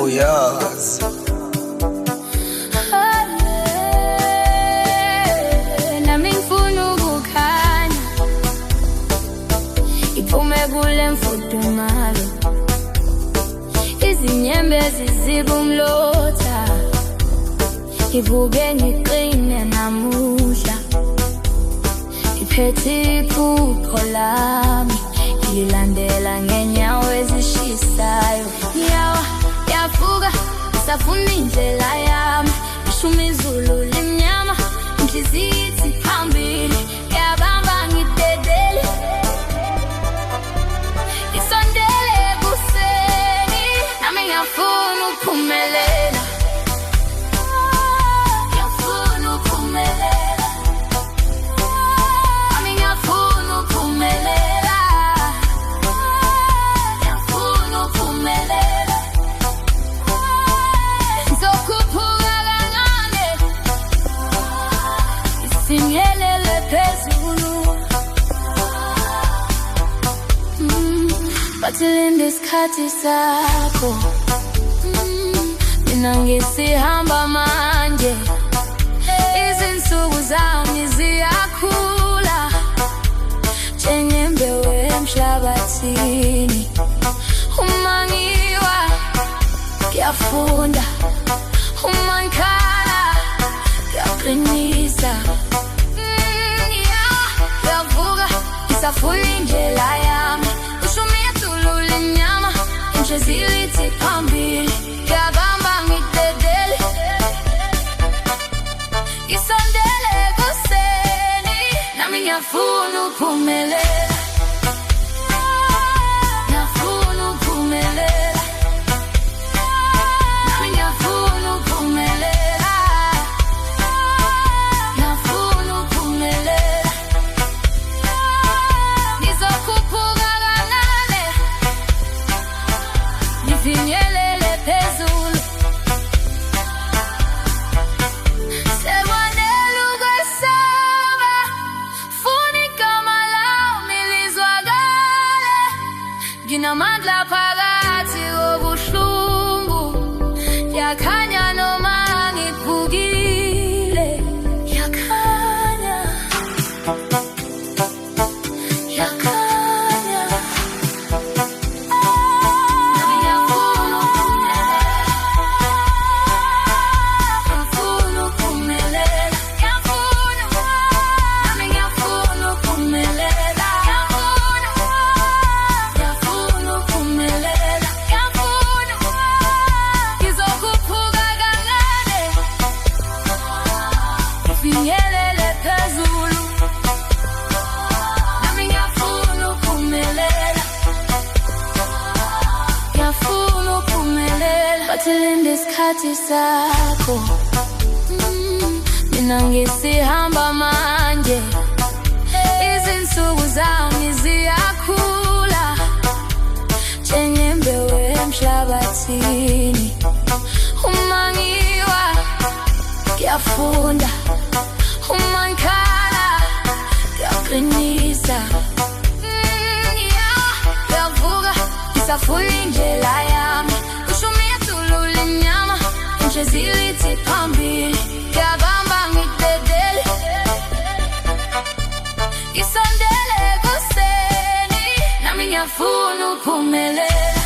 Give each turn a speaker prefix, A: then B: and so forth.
A: Uyazi
B: nami ngifuna ukukhanya iphume kule mfudumalo izinyembezi zibumlotha ivuke ngiqine namuhla iphethe iphupho lami ilandela ngenyawo ezishisayo nyawa yavuka safuna indlela yami ishuma izulu limnyama inhliziyo ithi phambili yabamba ngidedele isondele kuseni nami ngiyafuna ukuphumelela Sinyelele phezulu bathilinde isikhathi sakho mina ngisihamba manje izinsuku zami ziyakhula njengembewu emhlabathini uma ngiwa ngiyafunda uma ngikhala ngiyaqinisa safuna indlela yami ushuma izulu linyama inhliziyo ithi phambili ngiyabamba ngidedele isondele kuseni nami ngiyafuna ukuphumelela ngiyafuna ukuphumelela nami ngiyafuna ukuphumelela ngiyafuna ukuphumelela Sinyelele phezulu sebonela ukwesaba funa igama lami lizwakale nginamandla phakathi kobuhlungu yakhanya noma ngiphukile yakhanya Sinyelele phezulu nami ngiyafuna ukuphumelela ngiyafuna ukuphumelela bathilinde isikhathi sakho mina ngisihamba manje izinsuku zami ziyakhula njengembewu emhlabathini uma ngiwa ngiyafunda uma ngikhala ngiyaqinisa ngiyavuka ngisafuna indlela yami ushuma izulu linyama inhliziyo ithi phambili ngiyabamba ngidedele isondele kuseni nami ngiyafuna ukuphumelela